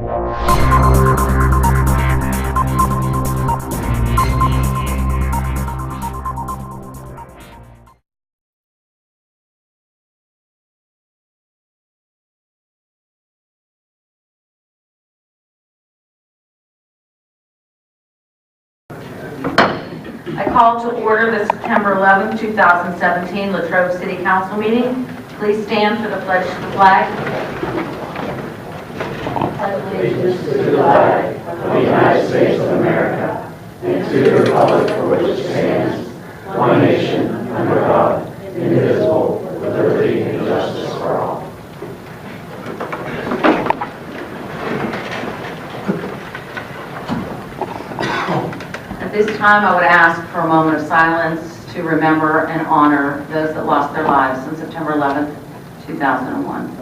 I call to order the September 11, 2017 Latrobe City Council meeting. Please stand for the pledge to the flag. Allegiance to the flag of the United States of America and to the republic for which it stands, one nation, under God, indivisible, with liberty and justice for all. At this time, I would ask for a moment of silence to remember and honor those that lost their lives on September 11, 2001.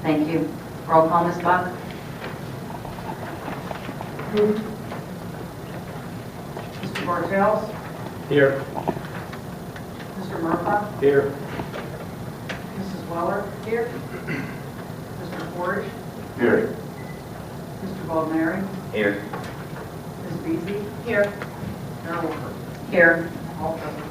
Thank you. Roll call, Ms. Buck. Mr. Bartels? Here. Mr. Murphy? Here. Mrs. Weller? Here. Mr. Forge? Here. Mr. Baldneri? Here. Ms. Beasley? Here. Mayor Wolford? Here. All present.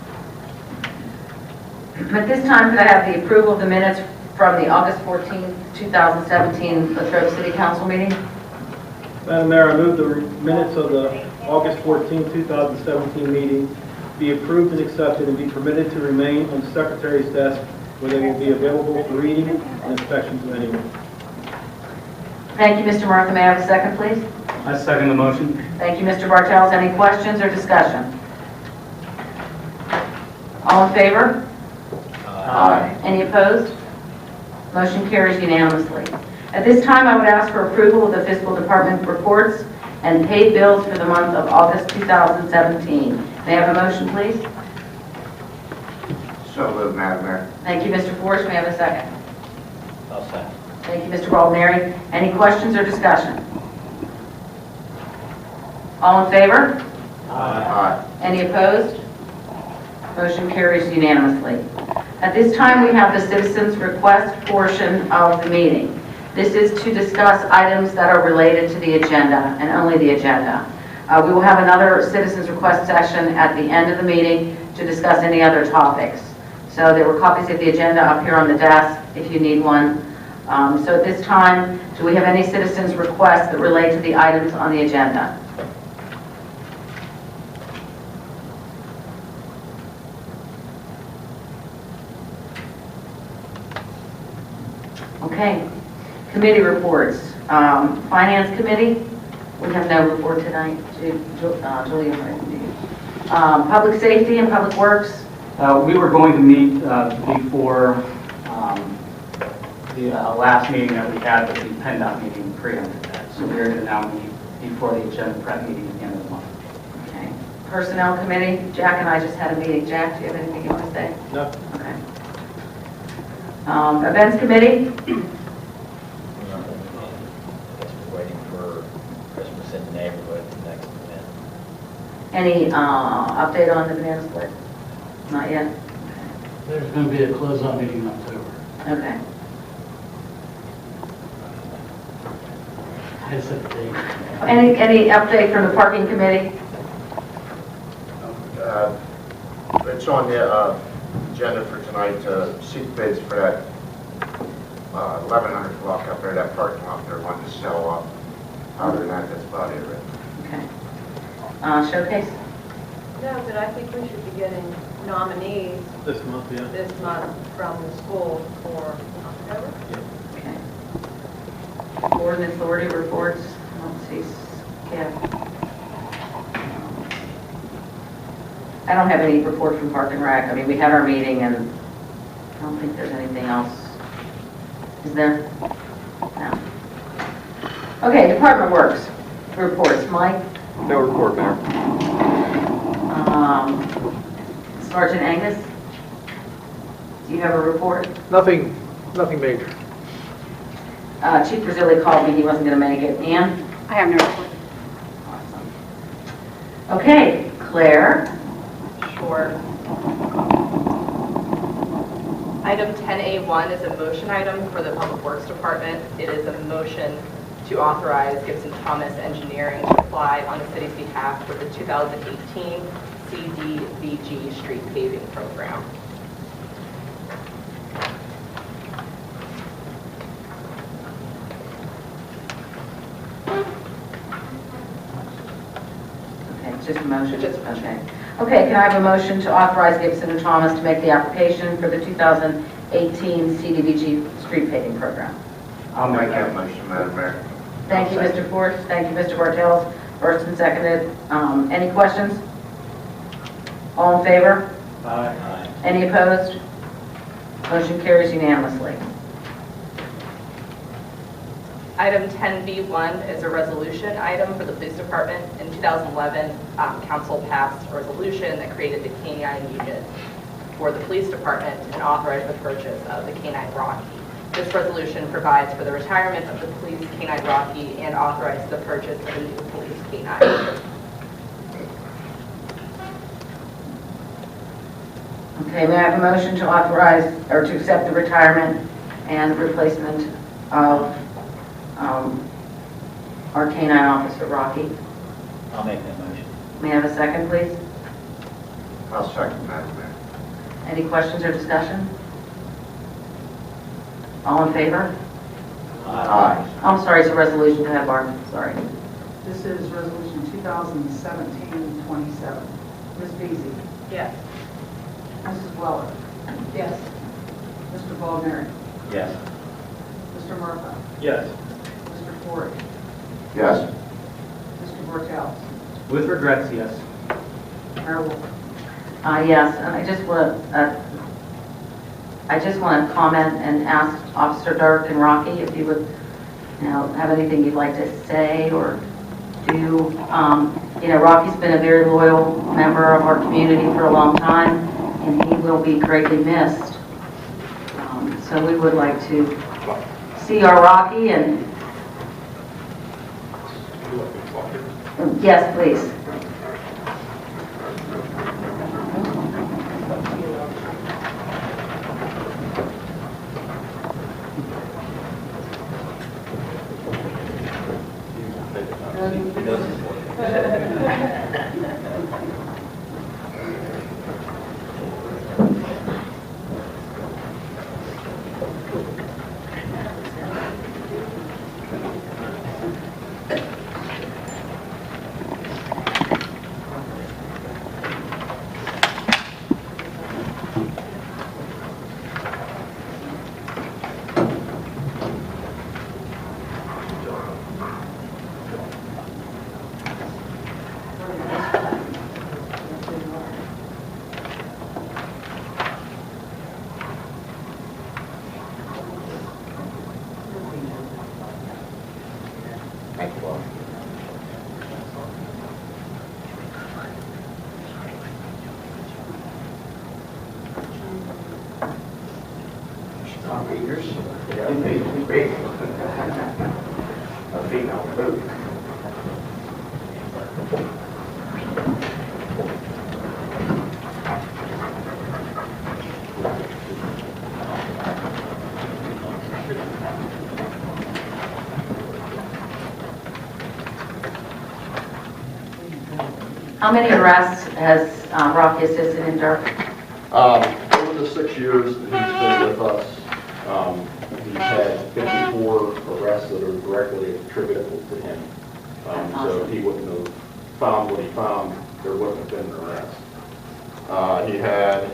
At this time, could I have the approval of the minutes from the August 14, 2017 Latrobe City Council meeting? Madam Mayor, I move the minutes of the August 14, 2017 meeting be approved and accepted and be permitted to remain on the Secretary's desk where they will be available for reading and inspection to anyone. Thank you, Mr. Murphy. May I have a second, please? I second the motion. Thank you, Mr. Bartels. Any questions or discussion? All in favor? Aye. Any opposed? Motion carries unanimously. At this time, I would ask for approval of the fiscal department reports and paid bills for the month of August 2017. May I have a motion, please? So moved, Madam Mayor. Thank you, Mr. Forrest. May I have a second? I'll second. Thank you, Mr. Baldneri. Any questions or discussion? All in favor? Aye. Any opposed? Motion carries unanimously. At this time, we have the citizens' request portion of the meeting. This is to discuss items that are related to the agenda and only the agenda. We will have another citizens' request session at the end of the meeting to discuss any other topics. So there were copies of the agenda up here on the desk if you need one. So at this time, do we have any citizens' requests that relate to the items on the agenda? Okay, committee reports. Finance Committee, we have no report tonight. Julia, Public Safety and Public Works. We were going to meet before the last meeting that we had, but the PennDOT meeting preempted that. So we're going to now meet before the agenda prep meeting at the end of the month. Okay. Personnel Committee, Jack and I just had a meeting. Jack, do you have anything you want to say? No. Okay. Events Committee. Waiting for Christmas in the neighborhood, the next event. Any update on the banana split? Not yet? There's going to be a closeout meeting in October. Okay. I set the date. Any update from the Parking Committee? It's on the agenda for tonight to seek bids for that 1100 block up there, that parking lot there, wanted to sell off. Other than that, that's about it, right? Okay. Showcase? No, but I think we should be getting nominees This month, yeah. this month from the school for October. Okay. Board and Authority reports. I don't see Skip. I don't have any report from Park and Rec. I mean, we had our meeting and I don't think there's anything else. Is there? No. Okay, Department Works reports. Mike? No report, Mayor. Sergeant Angus? Do you have a report? Nothing major. Chief Brazili called me, he wasn't going to make it. Ann? I have no report. Awesome. Okay, Claire? Sure. Item 10A1 is a motion item for the Public Works Department. It is a motion to authorize Gibson Thomas Engineering to apply on the city's behalf for the 2018 CDBG street paving program. Okay, just a motion? Just a Okay. Okay, can I have a motion to authorize Gibson and Thomas to make the application for the 2018 CDBG street paving program? I'll make that. motion, Madam Mayor. Thank you, Mr. Ford. Thank you, Mr. Bartels. First and seconded. Any questions? All in favor? Aye. Any opposed? Motion carries unanimously. Item 10B1 is a resolution item for the police department. In 2011, council passed a resolution that created the canine unit for the police department and authorized the purchase of the canine Rocky. This resolution provides for the retirement of the police canine Rocky and authorizes the purchase of a new police canine. Okay, may I have a motion to authorize or to accept the retirement and replacement of our canine officer, Rocky? I'll make that motion. May I have a second, please? I'll second, Madam Mayor. Any questions or discussion? All in favor? Aye. I'm sorry, it's a resolution. Go ahead, Barb. Sorry. This is Resolution 2017-27. Ms. Beasley? Yes. Mrs. Weller? Yes. Mr. Baldner? Yes. Mr. Murphy? Yes. Mr. Ford? Yes. Mr. Bartels? With regrets, yes. Mayor Wolf? Yes, and I just want to comment and ask Officer Dirk and Rocky if you would, have anything you'd like to say or do. Rocky's been a very loyal member of our community for a long time, and he will be greatly missed. So we would like to see our Rocky, and yes, please. Thank you all. Tom Peters. Yeah, a female boot. How many arrests has Rocky assisted in, Dirk? Over the 6 years that he's been with us, he's had 54 arrests that are directly attributable to him. So if he wouldn't have found what he found, there wouldn't have been an arrest. He had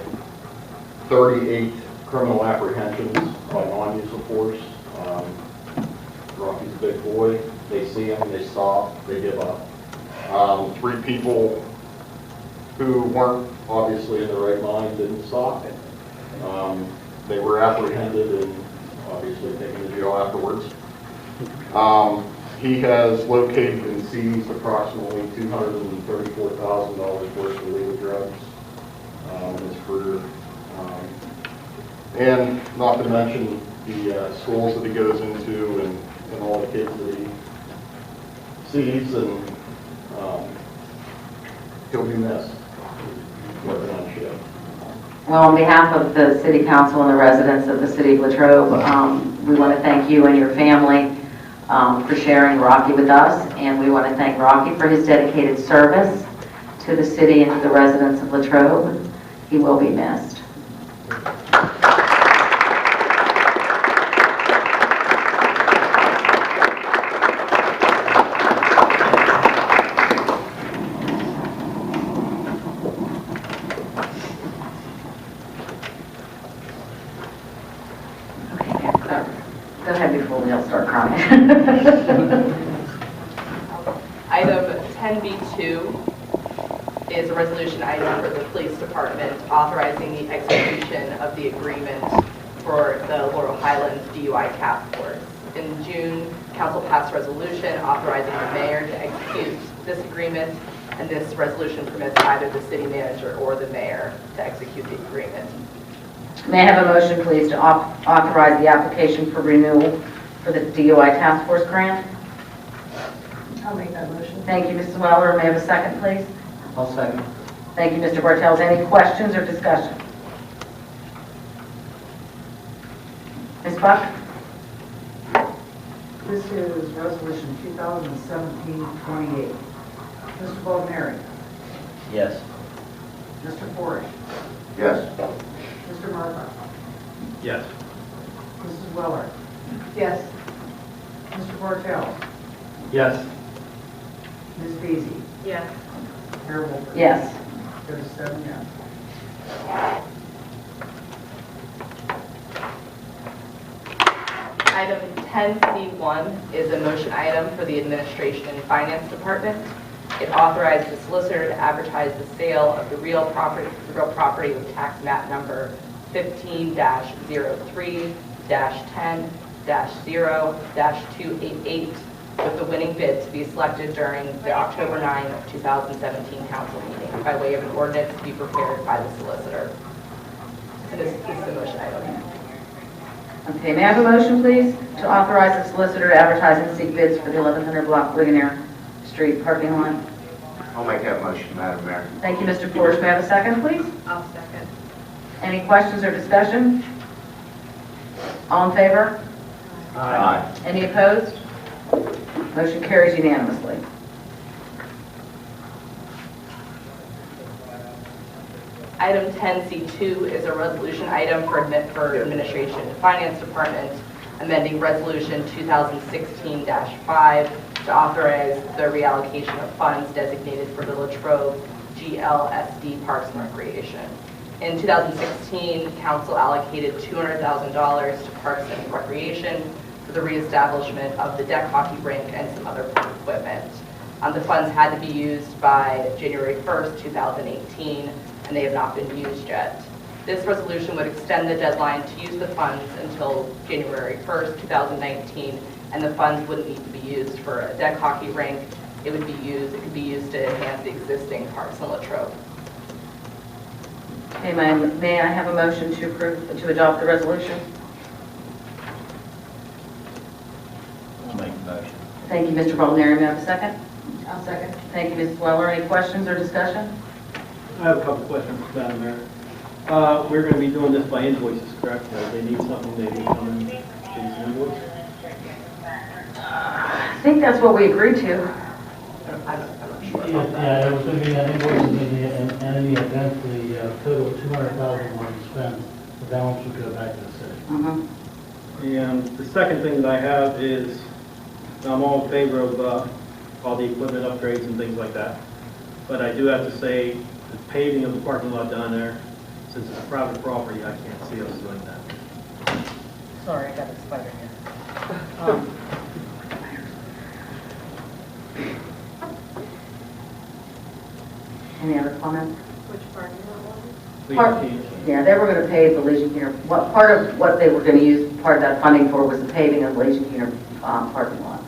38 criminal apprehensions by non-use of force. Rocky's a big boy. They see him, they stop, they give up. 3 people who weren't obviously in the right mind didn't stop. They were apprehended and obviously taken to jail afterwards. He has located and seized approximately $234,000 worth of illegal drugs in his career. And not to mention the schools that he goes into and all the kids that he sees, and he'll be missed working on shift. Well, on behalf of the City Council and the residents of the City of Latrobe, we want to thank you and your family for sharing Rocky with us, and we want to thank Rocky for his dedicated service to the city and to the residents of Latrobe. He will be missed. Go ahead before we all start crying. Item 10B2 is a resolution item for the police department authorizing the execution of the agreement for the Laurel Highlands DUI task force. In June, council passed a resolution authorizing the mayor to execute this agreement, and this resolution permits either the city manager or the mayor to execute the agreement. May I have a motion, please, to authorize the application for renewal for the DUI task force grant? I'll make that motion. Thank you, Mrs. Weller. May I have a second, please? I'll second. Thank you, Mr. Bartels. Any questions or discussion? Ms. Buck? This is resolution 2017-28. Mr. Baldner. Yes. Mr. Ford. Yes. Mr. Murphy. Yes. Mrs. Weller. Yes. Mr. Bartell. Yes. Ms. Beasy. Yes. Mayor Wolford. Yes. There's 7 yes. Item 10C1 is a motion item for the Administration and Finance Department. It authorized the solicitor to advertise the sale of the real property with tax map number 15-03-10-0-288 with the winning bid to be selected during the October 9, 2017 council meeting by way of an ordinance to be prepared by the solicitor. And this is the motion item. Okay, may I have a motion, please, to authorize the solicitor to advertise and seek bids for the 1100 block Ligonier Street parking lot? I'll make that motion, Madam Mayor. Thank you, Mr. Forrest. May I have a second, please? I'll second. Any questions or discussion? All in favor? Aye. Any opposed? Motion carries unanimously. Item 10C2 is a resolution item for Administration and Finance Department, amending Resolution 2016-5 to authorize the reallocation of funds designated for the Latrobe GLSD Parks and Recreation. In 2016, Council allocated $200,000 to Parks and Recreation for the reestablishment of the deck hockey rink and some other park equipment. The funds had to be used by January 1st, 2018, and they have not been used yet. This resolution would extend the deadline to use the funds until January 1st, 2019, and the funds wouldn't need to be used for a deck hockey rink. It could be used to enhance the existing parks in Latrobe. Okay, may I have a motion to adopt the resolution? I'll make the motion. Thank you, Mr. Baldner. May I have a second? I'll second. Thank you, Mrs. Weller. Any questions or discussion? I have a couple questions, Madam Mayor. We're going to be doing this by invoices, correct? If they need something, they will come and please invoice. I think that's what we agreed to. I'm not sure. Yeah, it was going to be an invoice in the event the total of $200,000 was spent, the balance would go back to the city. And the second thing that I have is, I'm all in favor of all the equipment upgrades and things like that. But I do have to say, the paving of the parking lot down there, since it's a private property, I can't see us doing that. Sorry, I got a spider here. Any other comments? Which parking lot was it? Yeah, they were going to pave the Legion Center. What part of what they were going to use part of that funding for was the paving of the Legion Center parking lot.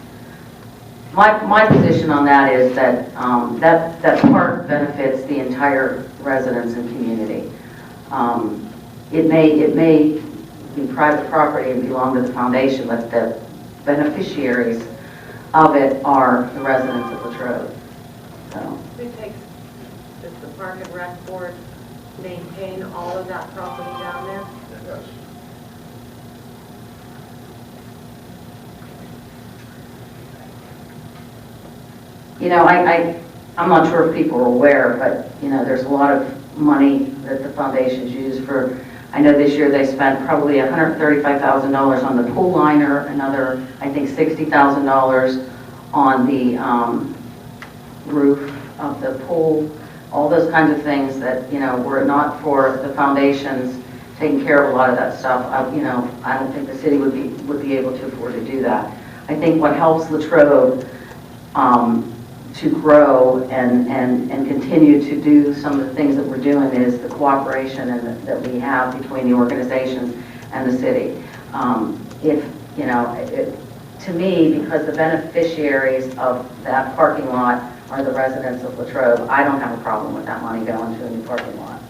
My position on that is that that park benefits the entire residents and community. It may be private property and belong to the foundation, but the beneficiaries of it are the residents of Latrobe. So, Who takes, does the Park and Rec Board maintain all of that property down there? Yes. you know, I'm not sure if people are aware, but, you know, there's a lot of money that the foundations use for, I know this year they spent probably $135,000 on the pool liner, another, I think, $60,000 on the roof of the pool, all those kinds of things that, you know, were it not for the foundations taking care of a lot of that stuff, you know, I don't think the city would be able to afford to do that. I think what helps Latrobe to grow and continue to do some of the things that we're doing is the cooperation that we have between the organizations and the city. If, you know, to me, because the beneficiaries of that parking lot are the residents of Latrobe, I don't have a problem with that money going to a new parking lot.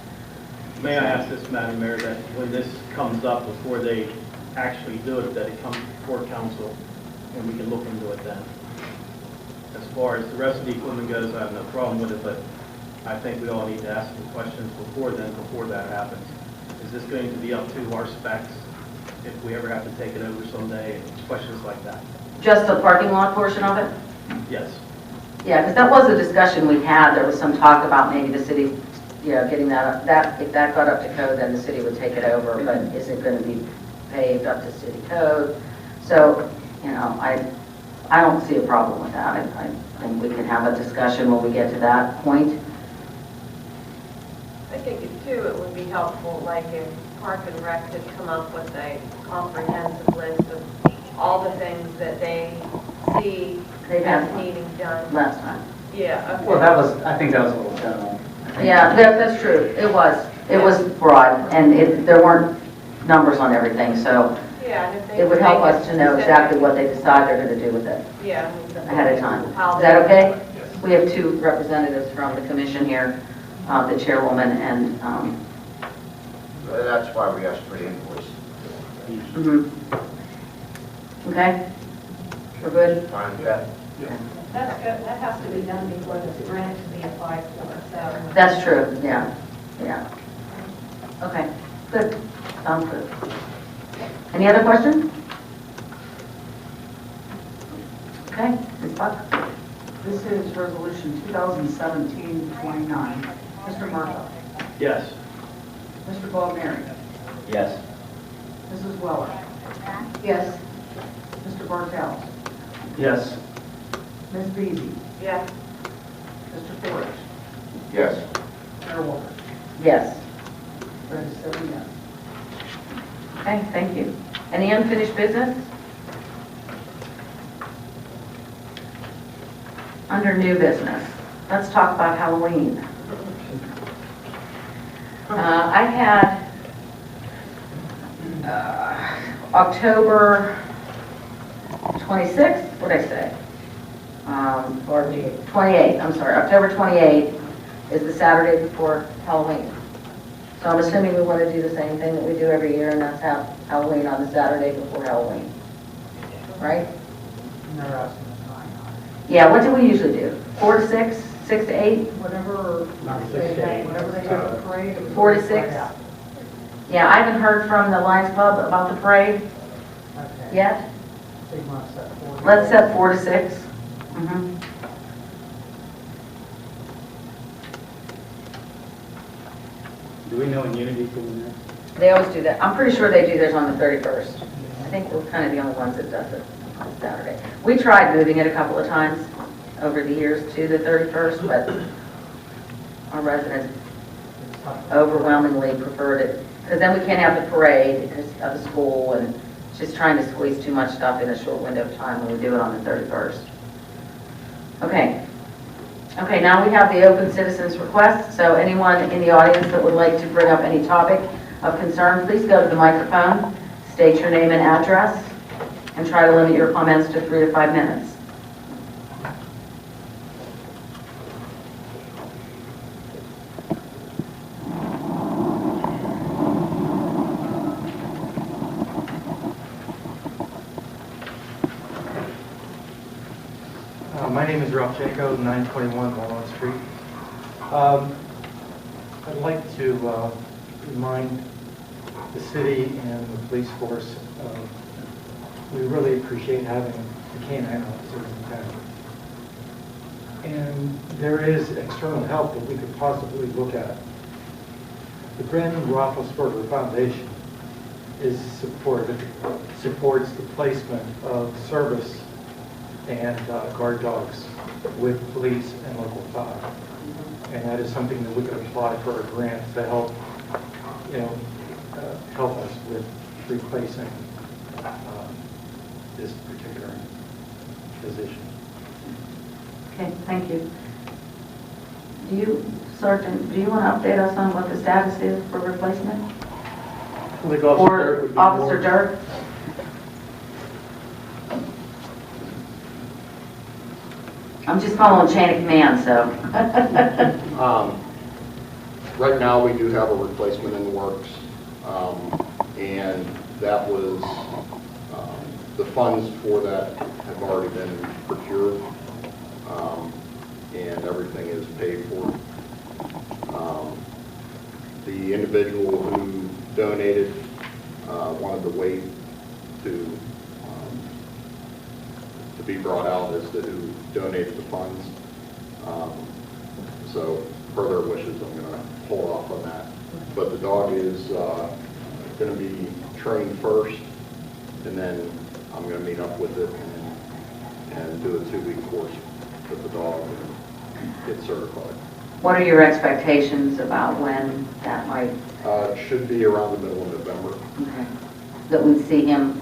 May I ask this, Madam Mayor, that when this comes up, before they actually do it, that it comes before council, and we can look into it then? As far as the rest of the equipment goes, I have no problem with it, but I think we all need to ask some questions before that happens. Is this going to be up to our specs if we ever have to take it over someday, and questions like that? Just the parking lot portion of it? Yes. Yeah, because that was a discussion we had. There was some talk about maybe the city, you know, getting that if that got up to code, then the city would take it over, but is it going to be paved up to city code? So, you know, I don't see a problem with that. I think we can have a discussion when we get to that point. I think too, it would be helpful, like if Park and Rec could come up with a comprehensive list of all the things that they see They've had as needing done. last time. Yeah, okay. Well, I think that was a little general. Yeah, that's true. It was broad, and there weren't numbers on everything, so Yeah, and if they it would could help make us it to know specific. exactly what they decide they're going to do with it Yeah. ahead of time. How Is that they- okay? We have two representatives from the commission here, the chairwoman and, That's why we asked for the invoice. okay? We're good? Fine with that? That's good, that has to be done before this grant can be applied for, so. That's true, yeah, yeah. Okay, good, sounds good. Any other questions? Okay, Ms. Buck? This is resolution 2017-29. Mr. Murtaugh. Yes. Mr. Baldner. Yes. Mrs. Weller. Yes. Mr. Bartels. Yes. Ms. Beasy. Yes. Mr. Forrest. Yes. Mayor Wolf. Yes. That is 7 yes. Okay, thank you. Any unfinished business? Under new business, let's talk about Halloween. I had October 26th, what did I say? Or 28th, I'm sorry, October 28th is the Saturday before Halloween. So I'm assuming we want to do the same thing that we do every year, and that's have Halloween on the Saturday before Halloween, right? And they're asking the time on Yeah, what do we usually do? 4 to 6, 6 to 8? it. Whatever they do at the parade. it was 4 to right 6? out. Yeah, I haven't heard from the Lions Club about the parade Okay. yet. So you want to set 4? Let's set 4 to 6. Mhm. Do we know when Unity's doing that? They always do that. I'm pretty sure they do theirs on the 31st. I think we're kind of the only ones that does it on Saturday. We tried moving it a couple of times over the years to the 31st, but our residents overwhelmingly preferred it. Because then we can't have the parade because of the school, and just trying to squeeze too much stuff in a short window of time when we do it on the 31st. Okay. Okay, now we have the open citizens request. So anyone in the audience that would like to bring up any topic of concern, please go to the microphone, state your name and address, and try to limit your comments to 3 to 5 minutes. name is Ralph Janko, 921 Walnut Street. I'd like to remind the city and the police force, we really appreciate having the canine officers in town. And there is external help that we could possibly look at. The Brandon Roethlisberger Foundation supports the placement of service and guard dogs with police and local fire. And that is something that we could apply for a grant to help, help us with replacing this particular position. Okay, thank you. Sergeant, do you want to update us on what the status is for replacement? I think Officer Dirk would Or be Officer more- Dirk? I'm just following chain of command, so. Right now, we do have a replacement in the works, and that was, the funds for that have already been procured, and everything is paid for. The individual who donated wanted to wait to be brought out as to who donated the funds. So further wishes, I'm going to hold off on that. But the dog is going to be trained first, and then I'm going to meet up with it and do a 2-week course with the dog and get certified. What are your expectations about when that might, It should be around the middle of November. okay, that we'd see him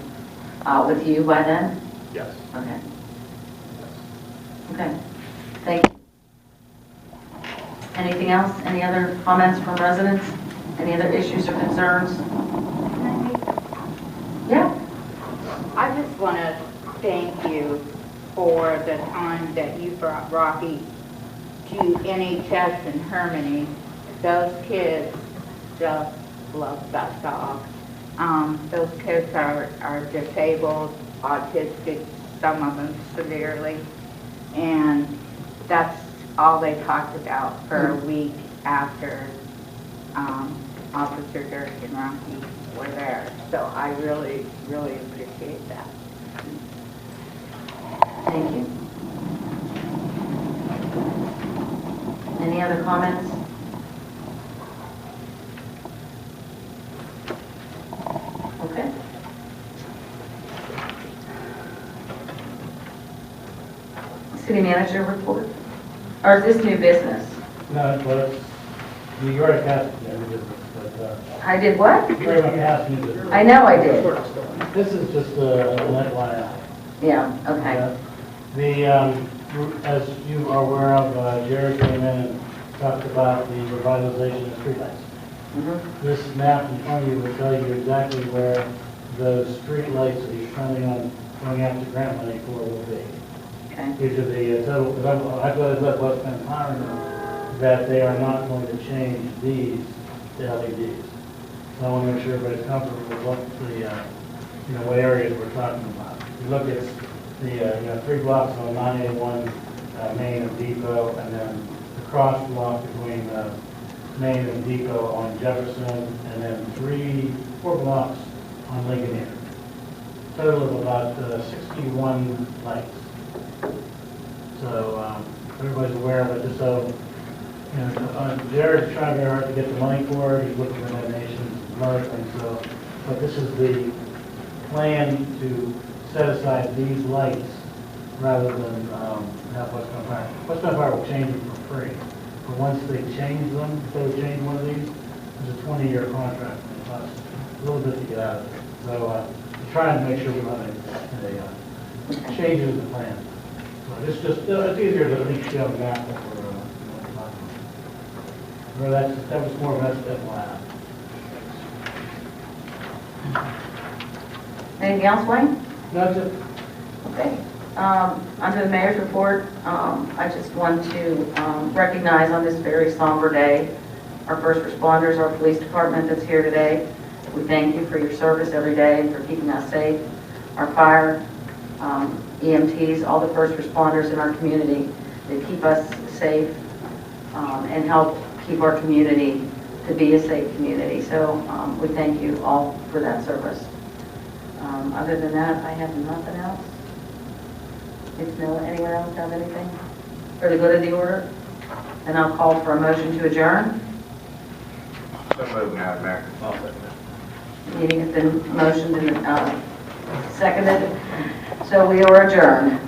with you by then? Yes. Okay. Okay, thank you. Anything else? Any other comments from residents? Any other issues or concerns? Yeah? I just want to thank you for the time that you brought Rocky to NHS in Harmony. Those kids just love that dog. Those kids are disabled, autistic, some of them severely, and that's all they talked about for a week after Officer Dirk and Rocky were there. So I really, really appreciate that. Thank you. Any other comments? Okay. City manager report? Or is this new business? No, but you already passed it, new business, but, I did what? you already passed new business. I know I did. This is just an FYI. Yeah, okay. As you are aware of, Jared came in and talked about the revitalization of streetlights. Mhm. This map in front of you will tell you exactly where those streetlights that he's planning on going after grant money for will be. Okay. These are the total, because I've got to let West Penn Power know that they are not going to change these to LEDs. So I want to make sure everybody's comfortable with what what areas we're talking about. You look at the 3 blocks on 981 Main and Depot, and then the cross block between Main and Depot on Jefferson, and then 4 blocks on Lincoln Ave. Total of about 61 lights. So everybody's aware of it. Just so Jared's trying very hard to get the money for it. He's looking at donations and other things. So, but this is the plan to set aside these lights rather than have West Penn Power. West Penn Power will change them for free. But once they change them, if they change one of these, there's a 20-year contract, and it costs a little bit to get out of it. So we're trying to make sure we don't have any changes in the plan. So it's easier to at least show the map that we're talking about. That was more of an FYI. Anything else, Wayne? That's it. Okay. Under the mayor's report, I just want to recognize on this very somber day our first responders, our police department that's here today. We thank you for your service every day and for keeping us safe. Our fire EMTs, all the first responders in our community that keep us safe and help keep our community to be a safe community. So we thank you all for that service. Other than that, I have nothing else. If anyone else have anything for the good of the order? And I'll call for a motion to adjourn. So moved, Madam Mayor. Meeting has been motioned and seconded, so we are adjourned.